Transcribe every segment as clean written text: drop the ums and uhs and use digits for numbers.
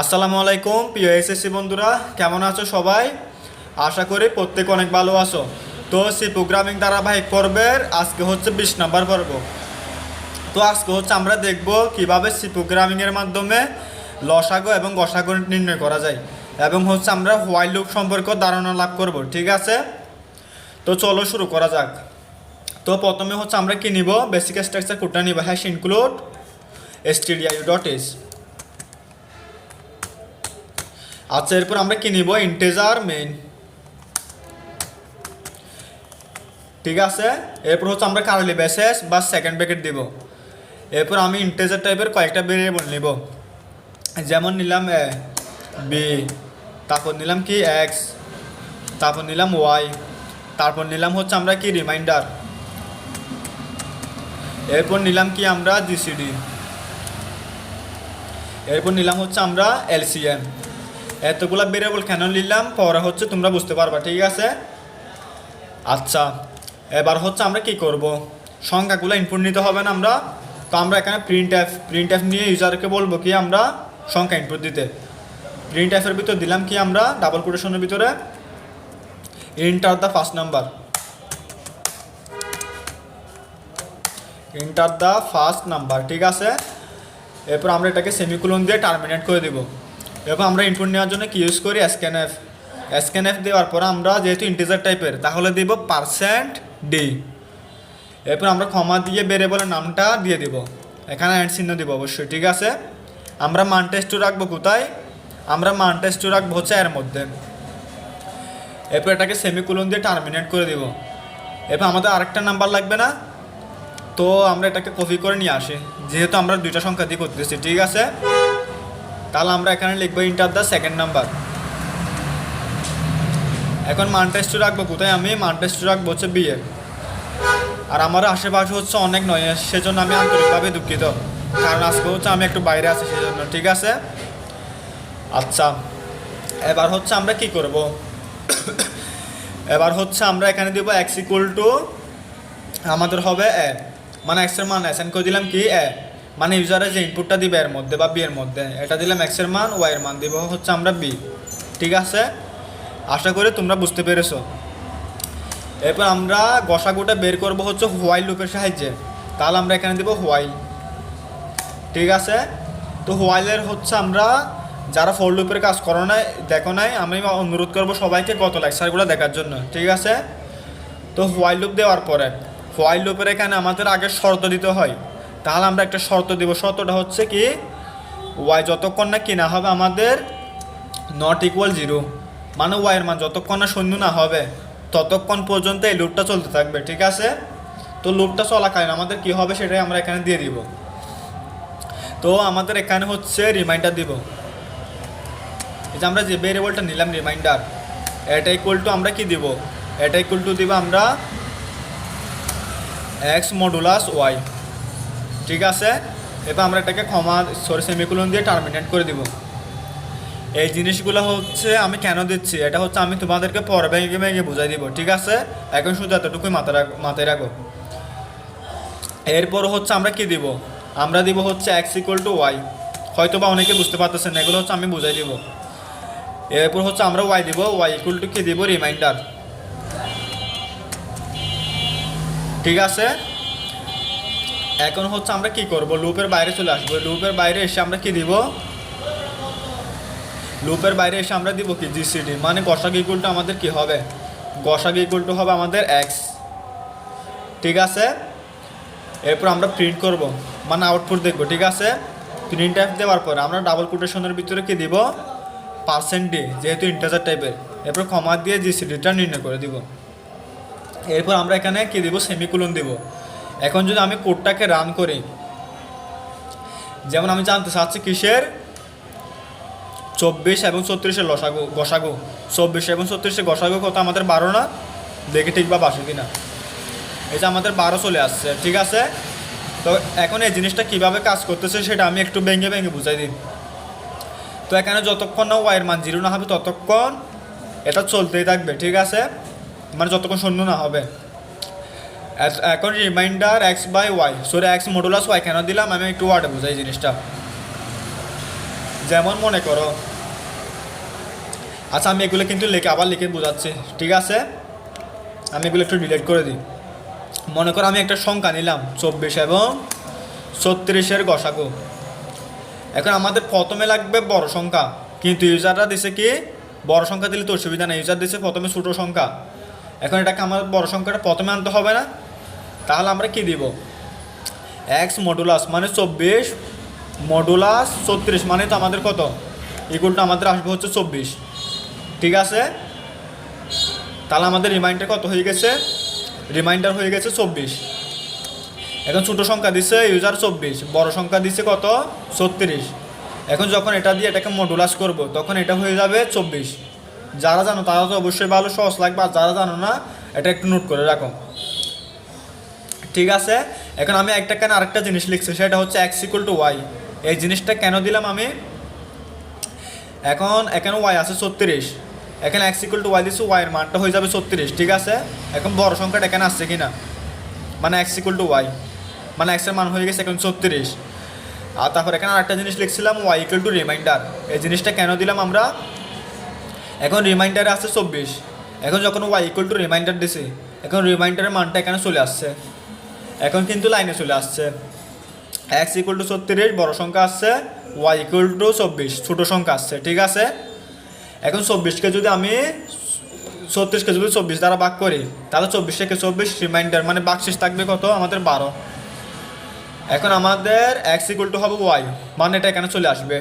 আসসালামু আলাইকুম প্রিয় এসএসসি বন্ধুরা, কেমন আছো সবাই? আশা করি প্রত্যেক অনেক ভালো আছো। তো সি প্রোগ্রামিং ধারাবাহিক পর্বের আজকে হচ্ছে 20 নম্বর পর্ব। তো আজকে হচ্ছে আমরা দেখব কিভাবে সি প্রোগ্রামিংয়ের মাধ্যমে লসাগু এবং গসাগু নির্ণয় করা যায়, এবং হচ্ছে আমরা হোয়াইল লুপ সম্পর্কে ধারণা লাভ করব। ঠিক আছে, তো চলো শুরু করা যাক। তো প্রথমে হচ্ছে আমরা কি নিব, বেসিক স্ট্রাকচার কোডটা নিব, হ্যাশ ইনক্লুড stdio.h। আচ্ছা, এরপর আমরা কি নিব, ইন্টিজার মেইন। ঠিক আছে, এরপর হচ্ছে আমরা কার্লি ব্রেসেস বা সেকেন্ড ব্র্যাকেট দিব। এরপর আমি ইন্টিজার টাইপের কয়েকটা ভেরিয়েবল নিব, যেমন নিলাম এ বি, তারপর নিলাম কি এক্স, তারপর নিলাম ওয়াই, তারপর নিলাম হচ্ছে আমরা কি রিমাইন্ডার, এরপর নিলাম কি আমরা জিসিডি, এরপর নিলাম হচ্ছে আমরা এলসিএম। এতগুলা ভেরিয়েবল কেন নিলাম পরে হচ্ছে তোমরা বুঝতে পারবা। ঠিক আছে, আচ্ছা এবার হচ্ছে আমরা কি করব, সংখ্যাগুলো ইনপুট নিতে হবে না আমরা। তো আমরা এখানে প্রিন্ট এফ নিয়ে ইউজারকে বলবো কি আমরা সংখ্যা ইনপুট দিতে। প্রিন্ট এফের ভিতর দিলাম কি আমরা ডাবল কোটেশনের ভিতরে enter the first number, enter the first number. ঠিক আছে, এরপর আমরা এটাকে সেমিকোলন দিয়ে টার্মিনেট করে দেব। এরপর আমরা ইনপুট নেওয়ার জন্য কি ইউজ করি, স্ক্যানএফ দেওয়ার পর আমরা যেহেতু ইন্টিজার টাইপের তাহলে দিব %d। এরপর আমরা ক্ষমা দিয়ে ভেরিয়েবলের নামটা দিয়ে দিব, এখানে অ্যান্ড চিহ্ন দিব অবশ্যই। ঠিক আছে, আমরা মান টেস্ট রাখবো কোথায়, আমরা মান টেস্ট রাখবো হচ্ছে এর মধ্যে। এরপর এটাকে সেমিকোলন দিয়ে টার্মিনেট করে দিব। এরপর আমাদের আরেকটা নাম্বার লাগবে না, তো আমরা এটাকে কপি করে নিয়ে আসি, যেহেতু আমরা দুইটা সংখ্যা দিয়ে করতেছি। ঠিক আছে, তাহলে আমরা এখানে লিখবো ইন্টার দ্য সেকেন্ড নাম্বার। এখন মান টেস্ট রাখবো কোথায়, আমি মান টেস্ট রাখবো হচ্ছে বি এর। আর আমার আশেপাশে হচ্ছে অনেক নয়, সেজন্য আমি আন্তরিকভাবে দুঃখিত, কারণ আজকে হচ্ছে আমি একটু বাইরে আছি সেজন্য। ঠিক আছে, আচ্ছা এবার হচ্ছে আমরা কি করব, এবার হচ্ছে আমরা এখানে দিব এক্স ইকুয়াল টু আমাদের হবে এ, মানে এক্সের মান অ্যাসাইন করে দিলাম কি এ, মানে ইউজারে যে ইনপুটটা দিবে এর মধ্যে বা বি এর মধ্যে, এটা দিলাম এক্সের মান, ওয়াই এর মান দিব হচ্ছে আমরা বি। ঠিক আছে, আশা করি তোমরা বুঝতে পেরেছো। এরপর আমরা গসাগুটা বের করব হচ্ছে হোয়াইল লুপের সাহায্যে, তাহলে আমরা এখানে দিব হোয়াইল। ঠিক আছে, তো হোয়াইলের হচ্ছে আমরা যারা ফর লুপের কাজ করো নাই দেখো নাই, আমি অনুরোধ করবো সবাইকে গত লেকচারগুলো দেখার জন্য। ঠিক আছে, তো হোয়াইল লুপ দেওয়ার পরে হোয়াইল লুপের এখানে আমাদের আগে শর্ত দিতে হয়, তাহলে আমরা একটা শর্ত দিব। শর্তটা হচ্ছে কি, ওয়াই যতক্ষণ না কি না হবে আমাদের নট ইকুয়াল 0, মানে ওয়াইয়ের মান যতক্ষণ না শূন্য না হবে ততক্ষণ পর্যন্ত এই লুপটা চলতে থাকবে। ঠিক আছে, তো লুপটা চলাকালীন আমাদের কি হবে সেটাই আমরা এখানে দিয়ে দিব। তো আমাদের এখানে হচ্ছে রিমাইন্ডার দিব, এই যে আমরা যে ভেরিয়েবলটা নিলাম রিমাইন্ডার, এটা ইকুয়াল টু আমরা কি দিব, এটা ইকুয়াল টু দিব আমরা এক্স মডুলাস ওয়াই। ঠিক আছে, এবার আমরা এটাকে সেমিকোলন দিয়ে টার্মিনেট করে দিব। এই জিনিসগুলো হচ্ছে আমি কেন দিচ্ছি, এটা হচ্ছে আমি তোমাদেরকে পরে ভেঙে ভেঙে বুঝাই দিব। ঠিক আছে, এখন শুধু এতটুকুই মাথায় রাখো। এরপর হচ্ছে আমরা কি দিব, আমরা দিব হচ্ছে এক্স ইকুয়াল টু ওয়াই, হয়তো বা অনেকে বুঝতে পারতেছেন, এগুলো হচ্ছে আমি বুঝাই দিব। এরপর হচ্ছে আমরা ওয়াই দিব, ওয়াই ইকুয়াল টু কি দিব, রিমাইন্ডার। ঠিক আছে, এখন হচ্ছে আমরা কি করব, লুপের বাইরে চলে আসবো। লুপের বাইরে এসে আমরা কি দিব, লুপের বাইরে এসে আমরা দিব কি জিসিডি, মানে গসাগু ইকুয়াল টু আমাদের কি হবে, গসাগু ইকুয়াল টু হবে আমাদের এক্স। ঠিক আছে, এরপর আমরা প্রিন্ট করব, মানে আউটপুট দেখব। ঠিক আছে, প্রিন্ট এফ দেওয়ার পরে আমরা ডাবল কোটেশনের ভিতরে কি দিব, %d, যেহেতু ইন্টিজার টাইপের। এরপর কমা দিয়ে জিসিডিটা নির্ণয় করে দিব। এরপর আমরা এখানে কি দিব, সেমিকোলন দিব। এখন যদি আমি কোডটাকে রান করি, যেমন আমি জানতে চাচ্ছি কিসের, 24 এবং 36-এর গসাগু 24 এবং 36-এর গসাগু কত আমাদের 12 না, দেখে ঠিক বা বাসে কিনা, এই যে আমাদের 12 চলে আসছে। ঠিক আছে, তো এখন এই জিনিসটা কিভাবে কাজ করতেছে সেটা আমি একটু ভেঙে ভেঙে বুঝাই দিই। তো এখানে যতক্ষণ না ওয়াইয়ের মান 0 না হবে ততক্ষণ এটা চলতেই থাকবে। ঠিক আছে, মানে যতক্ষণ শূন্য না হবে। এখন remainder x by y, sorry x modulus y কেন দিলাম আমি একটু ওয়ার্ডে বুঝাই জিনিসটা। যেমন মনে করো, আচ্ছা আমি এগুলো কিন্তু আবার লিখে বোঝাচ্ছি, ঠিক আছে? আমি এগুলো একটু ডিলিট করে দিই। মনে করো আমি একটা সংখ্যা নিলাম 24 এবং 36-এর গসাগু। এখন আমাদের প্রথমে লাগবে বড় সংখ্যা, কিন্তু ইউজাররা দিছে কি বড় সংখ্যা দিলে তো অসুবিধা নেই, ইউজার দিছে প্রথমে ছোটো সংখ্যা। এখন এটাকে আমার বড় সংখ্যাটা প্রথমে আনতে হবে না? তাহলে আমরা কি দিব, এক্স মডুলাস মানে 24 মডুলাস 36 মানে তো আমাদের কত, ইকুয়াল টু আমাদের আসবে হচ্ছে 24, ঠিক আছে? তাহলে আমাদের রিমাইন্ডার কত হয়ে গেছে, রিমাইন্ডার হয়ে গেছে 24। এখন ছোটো সংখ্যা দিচ্ছে ইউজার 24, বড় সংখ্যা দিচ্ছে কত 36। এখন যখন এটা দিয়ে এটাকে মডুলাস করব তখন এটা হয়ে যাবে 24। যারা জানো তারা তো অবশ্যই ভালো সহজ লাগবে, আর যারা জানো না এটা একটু নোট করে রাখো, ঠিক আছে? এখন আমি একটা কেন আরেকটা জিনিস লিখছি, সেটা হচ্ছে এক্স ইকুয়াল টু ওয়াই। এই জিনিসটা কেন দিলাম আমি, এখন এখানে ওয়াই আছে 36, এখানে এক্স ইকুয়াল টু ওয়াই দিচ্ছি, ওয়াইয়ের মানটা হয়ে যাবে 36, ঠিক আছে? এখন বড় সংখ্যাটা এখানে আসছে কি না, মানে এক্স ইকুয়াল টু ওয়াই মানে এক্সের মান হয়ে গেছে এখন 36। আর তারপর এখানে আরেকটা জিনিস লিখছিলাম ওয়াই ইকুয়াল টু রিমাইন্ডার। এই জিনিসটা কেন দিলাম আমরা, এখন রিমাইন্ডারে আছে 24, এখন যখন ওয়াই ইকুয়াল টু রিমাইন্ডার দিছি এখন রিমাইন্ডারের মানটা এখানে চলে আসছে, এখন কিন্তু লাইনে চলে আসছে। এক্স ইকুয়াল টু 36 বড় সংখ্যা আসছে, ওয়াই ইকুয়াল টু 24 ছোটো সংখ্যা আসছে, ঠিক আছে? এখন 24কে যদি আমি 36কে যদি 24 দ্বারা ভাগ করি তাহলে 24 থেকে 24 রিমাইন্ডার মানে বাকশেষ থাকবে কত আমাদের 12। এখন আমাদের এক্স ইকুয়াল টু হবে ওয়াই মানে এটা এখানে চলে আসবে,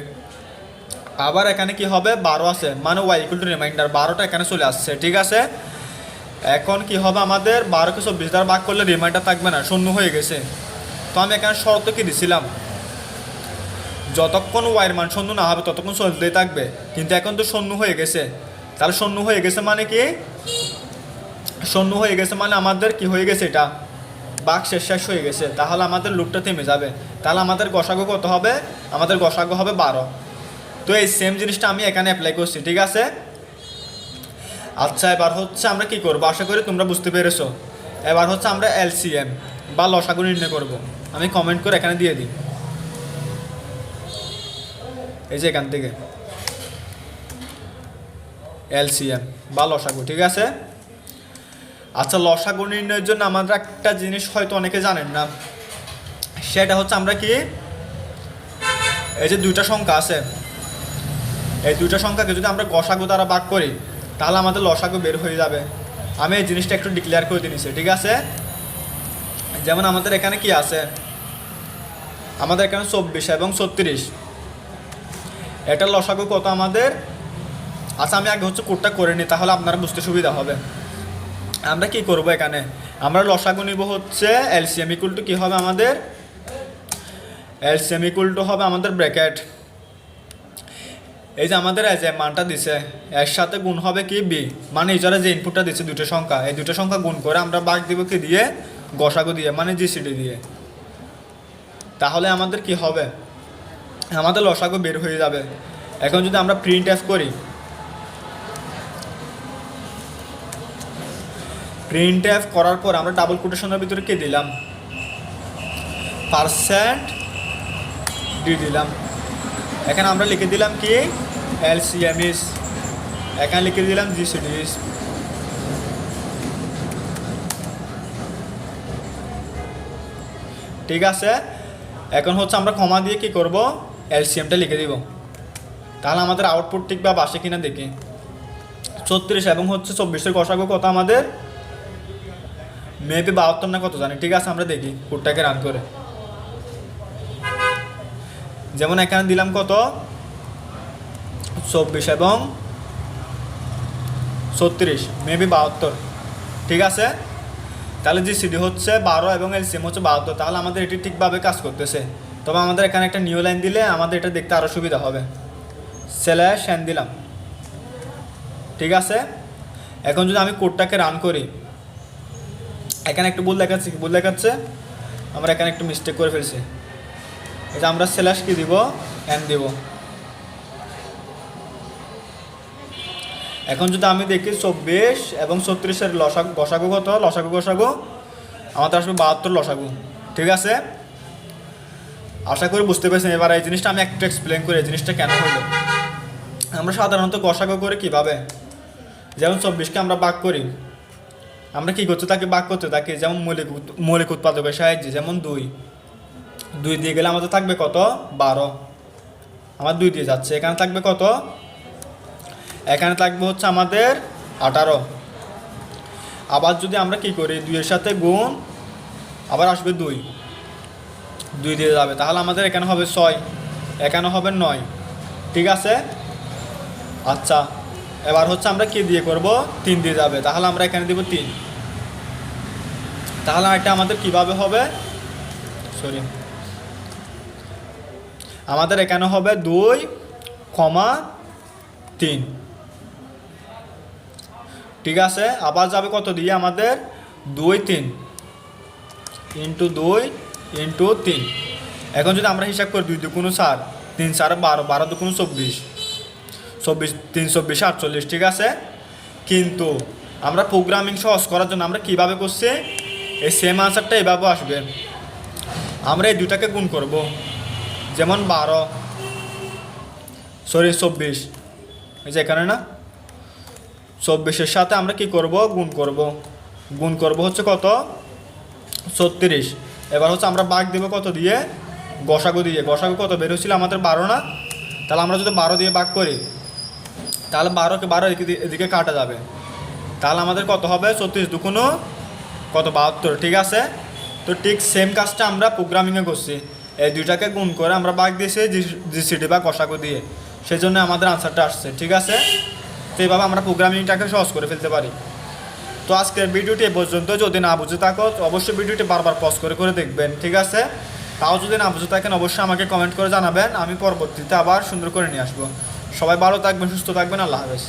আবার এখানে কি হবে 12 আছে মানে ওয়াই ইকুয়াল টু রিমাইন্ডার 12টা এখানে চলে আসছে, ঠিক আছে? এখন কি হবে আমাদের 12কে 24 দ্বারা ভাগ করলে রিমাইন্ডার থাকবে না, শূন্য হয়ে গেছে। তো আমি এখানে শর্ত কি দিছিলাম, যতক্ষণ ওয়াইয়ের মান শূন্য না হবে ততক্ষণ চলতেই থাকবে, কিন্তু এখন তো শূন্য হয়ে গেছে। তাহলে শূন্য হয়ে গেছে মানে কি, শূন্য হয়ে গেছে মানে আমাদের কি হয়ে গেছে, এটা বাক শেষ হয়ে গেছে, তাহলে আমাদের লুপটা থেমে যাবে। তাহলে আমাদের গসাগু কত হবে, আমাদের গসাগু হবে 12। তো এই সেম জিনিসটা আমি এখানে অ্যাপ্লাই করছি, ঠিক আছে? আচ্ছা এবার হচ্ছে আমরা কি করবো, আশা করি তোমরা বুঝতে পেরেছো। এবার হচ্ছে আমরা এলসিএম বা লসাগু নির্ণয় করব। আমি কমেন্ট করে এখানে দিয়ে দিই, এই যে এখান থেকে এলসিএম বা লসাগু, ঠিক আছে? আচ্ছা লসাগু নির্ণয়ের জন্য আমরা একটা জিনিস হয়তো অনেকে জানেন না, সেটা হচ্ছে আমরা কি এই যে দুইটা সংখ্যা আছে, এই দুইটা সংখ্যাকে যদি আমরা গসাগু দ্বারা ভাগ করি তাহলে আমাদের লসাগু বের হয়ে যাবে। আমি এই জিনিসটা একটু ডিক্লেয়ার করে দিয়েছি, ঠিক আছে? যেমন আমাদের এখানে কি আছে, আমাদের এখানে 24 এবং 36, এটার লসাগু কত আমাদের। আচ্ছা আমি আগে হচ্ছে কোডটা করে নিই তাহলে আপনারা বুঝতে সুবিধা হবে। আমরা কি করব, এখানে আমরা লসাগু নিব হচ্ছে এলসিএম ইকুয়াল টু কি হবে আমাদের, এলসিএম ইকুয়াল টু হবে আমাদের ব্র্যাকেট, এই যে আমাদের যে মানটা দিছে এর সাথে গুণ হবে কি বি, মানে ইউজারে যে ইনপুটটা দিচ্ছে দুটো সংখ্যা, এই দুটো সংখ্যা গুণ করে আমরা ভাগ দিব কি দিয়ে, গসাগু দিয়ে মানে জিসিডি দিয়ে। তাহলে আমাদের কি হবে, আমাদের লসাগু বের হয়ে যাবে। এখন যদি আমরা প্রিন্ট এফ করি, প্রিন্ট এফ করার পর আমরা ডাবল কোটেশনের ভিতরে কি দিলাম, পার্সেন্ট ডি দিলাম। এখানে আমরা লিখে দিলাম কি এলসিএম ইজ, এখানে লিখে দিলাম জিসিডি ইজ। ঠিক আছে, এখন হচ্ছে আমরা কমা দিয়ে কি করব, এলসিএমটা লিখে দিব। তাহলে আমাদের আউটপুট ঠিক বা আসে কিনা দেখি। 36 এবং হচ্ছে 24-এর গসাগু কত আমাদের, মেবি 72 না কত জানি। ঠিক আছে আমরা দেখি কোডটাকে রান করে। যেমন এখানে দিলাম কত 24 এবং 36, মেবি 72। ঠিক আছে, তাহলে জিসিডি হচ্ছে 12 এবং এলসিএম হচ্ছে 72। তাহলে আমাদের এটি ঠিকভাবে কাজ করতেছে। তবে আমাদের এখানে একটা নিউ লাইন দিলে আমাদের এটা দেখতে আরও সুবিধা হবে। স্ল্যাশ এন দিলাম। ঠিক আছে, এখন যদি আমি কোডটাকে রান করি, এখানে একটু ভুল দেখাচ্ছে, আমরা এখানে একটু মিস্টেক করে ফেলছি। এটা আমরা স্ল্যাশ কি দিব, এন দিব। এখন যদি আমি দেখি 24 এবং 36-এর গসাগু কত, গসাগু আমাদের আসবে 72 লসাগু। ঠিক আছে, আশা করি বুঝতে পেরেছেন। এবার এই জিনিসটা আমি একটু এক্সপ্লেন করি এই জিনিসটা কেন হলো। আমরা সাধারণত গসাগু করে কীভাবে, যেমন 24কে আমরা ভাগ করি, আমরা কী করতে থাকি, ভাগ করতে থাকি, যেমন মৌলিক উৎপাদকের সাহায্যে, যেমন 2 দিয়ে গেলে আমাদের থাকবে কত, 12, আমার 2 দিয়ে যাচ্ছে, এখানে থাকবে কত, এখানে থাকবে হচ্ছে আমাদের 18। আবার যদি আমরা কি করি, 2-এর সাথে গুণ, আবার আসবে 2 দিয়ে যাবে, তাহলে আমাদের এখানে হবে 6, এখানে হবে 9, ঠিক আছে। আচ্ছা, এবার হচ্ছে আমরা কি দিয়ে করব, 3 দিয়ে যাবে, তাহলে আমরা এখানে দিব 3, তাহলে এটা আমাদের কিভাবে হবে, সরি, আমাদের এখানে হবে 2,3, ঠিক আছে। আবার যাবে কত দিয়ে, আমাদের 2 3 ইন্টু 2 ইন্টু 3। এখন যদি আমরা হিসাব করি 2 দুগুণ 4, 3 4 12, 12 দুগুণ 24, 24 3 24 48, ঠিক আছে। কিন্তু আমরা প্রোগ্রামিং সহজ করার জন্য আমরা কিভাবে করছি, এই সেম আনসারটা এভাবে আসবে। আমরা এই দুটাকে গুণ করব, যেমন 24, এই যে এখানে না, 24-এর সাথে আমরা কি করব, গুণ করব হচ্ছে কত, 36। এবার হচ্ছে আমরা ভাগ দেবো কত দিয়ে, গসাগু দিয়ে। গসাগু কত বের হয়েছিল আমাদের 12 না, তাহলে আমরা যদি 12 দিয়ে ভাগ করি, তাহলে 12কে 12 এদিকে কাটা যাবে, তাহলে আমাদের কত হবে, 36 দুগুণ কত, 72, ঠিক আছে। তো ঠিক সেম কাজটা আমরা প্রোগ্রামিংয়ে করছি, এই দুইটাকে গুণ করে আমরা ভাগ দিয়েছি জিসিডি বা গসাগু দিয়ে, সেই জন্য আমাদের আনসারটা আসছে, ঠিক আছে। তো এইভাবে আমরা প্রোগ্রামিংটাকে সহজ করে ফেলতে পারি। তো আজকের ভিডিওটি এ পর্যন্ত, যদি না বুঝে থাকো অবশ্যই ভিডিওটি বারবার পজ করে দেখবেন, ঠিক আছে। তাও যদি না বুঝে থাকেন অবশ্যই আমাকে কমেন্ট করে জানাবেন, আমি পরবর্তীতে আবার সুন্দর করে নিয়ে আসবো। সবাই ভালো থাকবেন, সুস্থ থাকবেন, আল্লাহ হাফেজ।